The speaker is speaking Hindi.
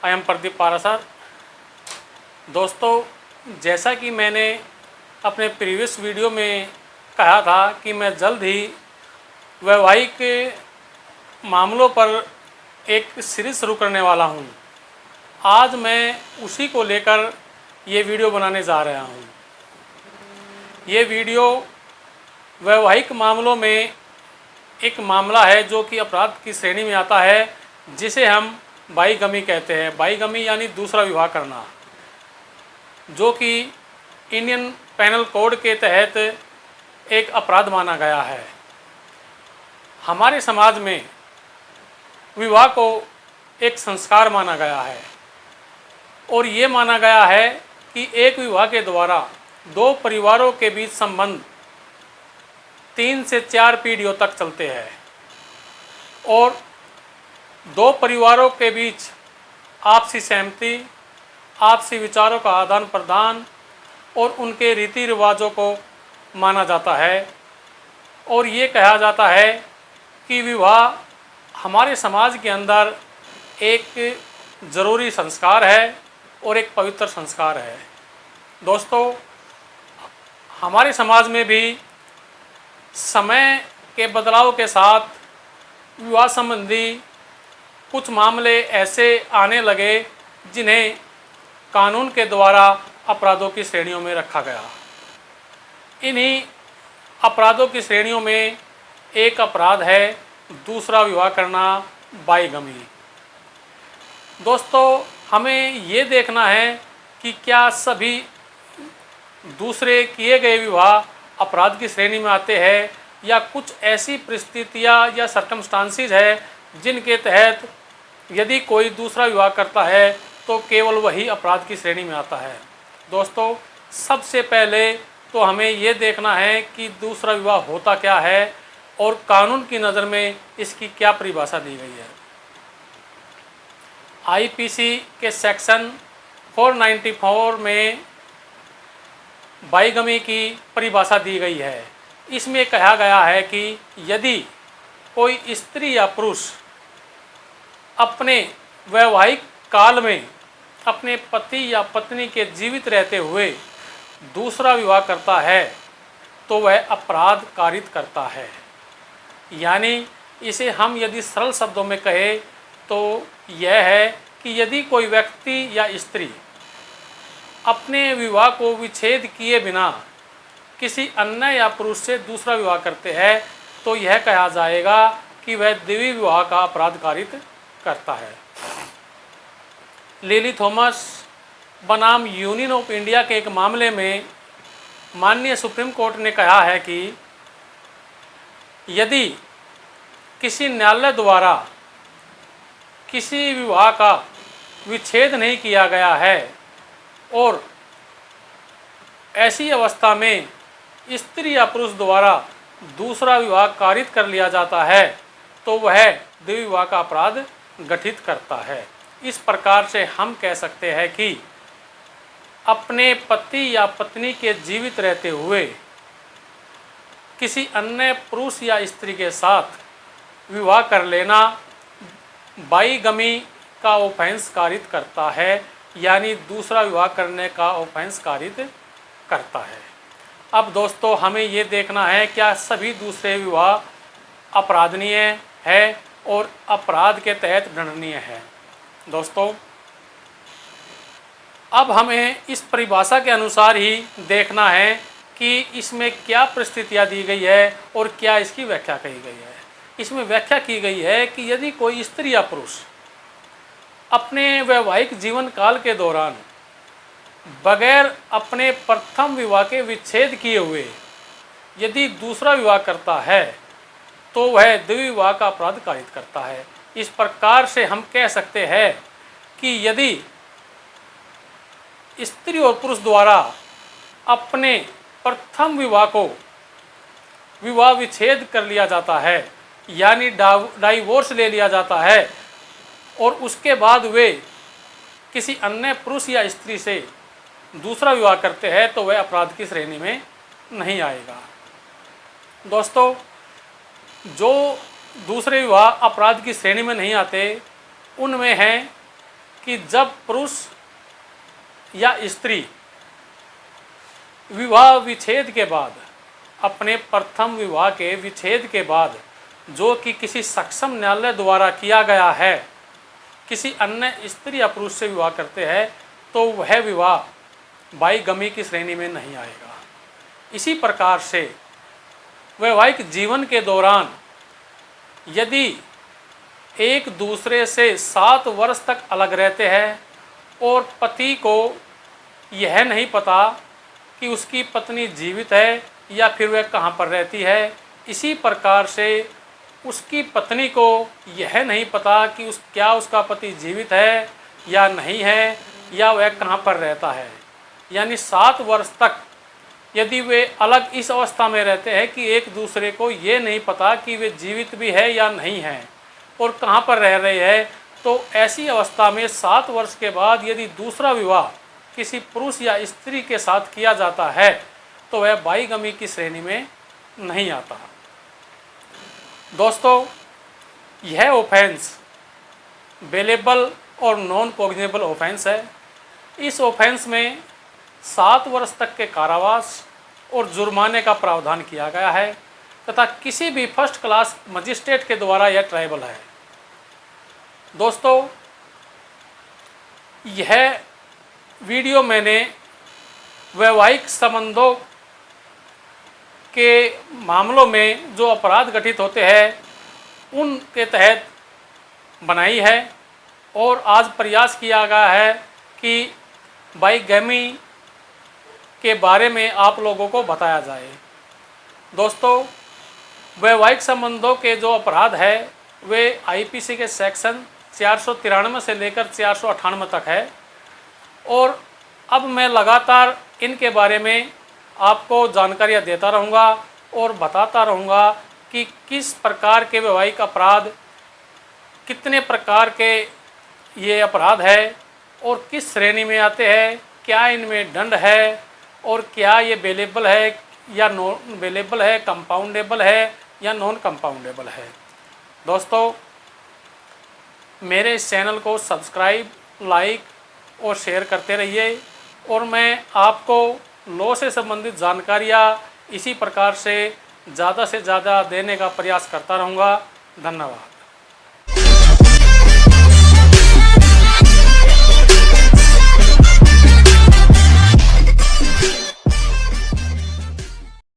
I am Pradeep Parashar. दोस्तों, जैसा कि मैंने अपने प्रीवियस वीडियो में कहा था कि मैं जल्द ही वैवाहिक मामलों पर एक सीरीज शुरू करने वाला हूं। आज मैं उसी को लेकर ये वीडियो बनाने जा रहा हूं। ये वीडियो वैवाहिक मामलों में एक मामला है जो कि अपराध की श्रेणी में आता है, जिसे हम बाईगमी कहते हैं। बाईगमी यानी दूसरा विवाह करना, जो कि इंडियन पेनल कोड के तहत एक अपराध माना गया है। हमारे समाज में विवाह को एक संस्कार माना गया है और ये माना गया है कि एक विवाह के द्वारा दो परिवारों के बीच संबंध 3 से 4 पीढ़ियों तक चलते हैं और दो परिवारों के बीच आपसी सहमति, आपसी विचारों का आदान प्रदान और उनके रीति रिवाजों को माना जाता है। और ये कहा जाता है कि विवाह हमारे समाज के अंदर एक ज़रूरी संस्कार है और एक पवित्र संस्कार है। दोस्तों, हमारे समाज में भी समय के बदलाव के साथ विवाह संबंधी कुछ मामले ऐसे आने लगे जिन्हें कानून के द्वारा अपराधों की श्रेणियों में रखा गया। इन्हीं अपराधों की श्रेणियों में एक अपराध है दूसरा विवाह करना, बाईगमी। दोस्तों, हमें ये देखना है कि क्या सभी दूसरे किए गए विवाह अपराध की श्रेणी में आते हैं या कुछ ऐसी परिस्थितियाँ या सर्कमस्टांसिस है जिनके तहत यदि कोई दूसरा विवाह करता है तो केवल वही अपराध की श्रेणी में आता है। दोस्तों, सबसे पहले तो हमें ये देखना है कि दूसरा विवाह होता क्या है और कानून की नज़र में इसकी क्या परिभाषा दी गई है। आईपीसी के सेक्शन 494 में बाईगमी की परिभाषा दी गई है। इसमें कहा गया है कि यदि कोई स्त्री या पुरुष अपने वैवाहिक काल में अपने पति या पत्नी के जीवित रहते हुए दूसरा विवाह करता है तो वह अपराध कारित करता है। यानी इसे हम यदि सरल शब्दों में कहें तो यह है कि यदि कोई व्यक्ति या स्त्री अपने विवाह को विच्छेद किए बिना किसी अन्य या पुरुष से दूसरा विवाह करते हैं तो यह कहा जाएगा कि वह द्विवीय विवाह का अपराध कारित करता है। लिली थॉमस बनाम यूनियन ऑफ इंडिया के एक मामले में माननीय सुप्रीम कोर्ट ने कहा है कि यदि किसी न्यायालय द्वारा किसी विवाह का विच्छेद नहीं किया गया है और ऐसी अवस्था में स्त्री या पुरुष द्वारा दूसरा विवाह कारित कर लिया जाता है तो वह द्विवीय विवाह का अपराध गठित करता है। इस प्रकार से हम कह सकते हैं कि अपने पति या पत्नी के जीवित रहते हुए किसी अन्य पुरुष या स्त्री के साथ विवाह कर लेना बाईगमी का ऑफेंस कारित करता है, यानी दूसरा विवाह करने का ऑफेंस कारित करता है। अब दोस्तों, हमें ये देखना है क्या सभी दूसरे विवाह अपराधनीय है और अपराध के तहत दंडनीय है। दोस्तों, अब हमें इस परिभाषा के अनुसार ही देखना है कि इसमें क्या परिस्थितियाँ दी गई है और क्या इसकी व्याख्या कही गई है। इसमें व्याख्या की गई है कि यदि कोई स्त्री या पुरुष अपने वैवाहिक जीवन काल के दौरान बगैर अपने प्रथम विवाह के विच्छेद किए हुए यदि दूसरा विवाह करता है तो वह द्विवीय विवाह का अपराध कारित करता है। इस प्रकार से हम कह सकते हैं कि यदि स्त्री और पुरुष द्वारा अपने प्रथम विवाह को विवाह विच्छेद कर लिया जाता है, यानी डाइवोर्स ले लिया जाता है और उसके बाद वे किसी अन्य पुरुष या स्त्री से दूसरा विवाह करते हैं तो वह अपराध की श्रेणी में नहीं आएगा। दोस्तों, जो दूसरे विवाह अपराध की श्रेणी में नहीं आते उनमें हैं कि जब पुरुष या स्त्री विवाह विच्छेद के बाद, अपने प्रथम विवाह के विच्छेद के बाद, जो कि किसी सक्षम न्यायालय द्वारा किया गया है, किसी अन्य स्त्री या पुरुष से विवाह करते हैं, तो वह विवाह बाईगमी की श्रेणी में नहीं आएगा। इसी प्रकार से वैवाहिक जीवन के दौरान यदि एक दूसरे से 7 वर्ष तक अलग रहते हैं और पति को यह नहीं पता कि उसकी पत्नी जीवित है या फिर वह कहाँ पर रहती है, इसी प्रकार से उसकी पत्नी को यह नहीं पता कि क्या उसका पति जीवित है या नहीं है, या वह कहाँ पर रहता है, यानी 7 वर्ष तक यदि वे अलग इस अवस्था में रहते हैं कि एक दूसरे को ये नहीं पता कि वे जीवित भी है या नहीं है और कहाँ पर रह रहे हैं, तो ऐसी अवस्था में 7 वर्ष के बाद यदि दूसरा विवाह किसी पुरुष या स्त्री के साथ किया जाता है तो वह बाईगमी की श्रेणी में नहीं आता। दोस्तों, यह ऑफेंस बेलेबल और नॉन कॉग्निजेबल ऑफेंस है। इस ऑफेंस में 7 वर्ष तक के कारावास और जुर्माने का प्रावधान किया गया है तथा किसी भी फर्स्ट क्लास मजिस्ट्रेट के द्वारा यह ट्रायबल है। दोस्तों, यह वीडियो मैंने वैवाहिक संबंधों के मामलों में जो अपराध घटित होते हैं उनके तहत बनाई है और आज प्रयास किया गया है कि बाईगमी के बारे में आप लोगों को बताया जाए। दोस्तों, वैवाहिक संबंधों के जो अपराध है वे आईपीसी के सेक्शन 493 से लेकर 498 तक है और अब मैं लगातार इनके बारे में आपको जानकारियाँ देता रहूँगा और बताता रहूँगा कि किस प्रकार के वैवाहिक अपराध, कितने प्रकार के ये अपराध है और किस श्रेणी में आते हैं, क्या इनमें दंड है और क्या ये बेलेबल है या नॉन बेलेबल है, कंपाउंडेबल है या नॉन कंपाउंडेबल है। दोस्तों, मेरे इस चैनल को सब्सक्राइब, लाइक और शेयर करते रहिए और मैं आपको लॉ से संबंधित जानकारियाँ इसी प्रकार से ज़्यादा देने का प्रयास करता रहूँगा। धन्यवाद।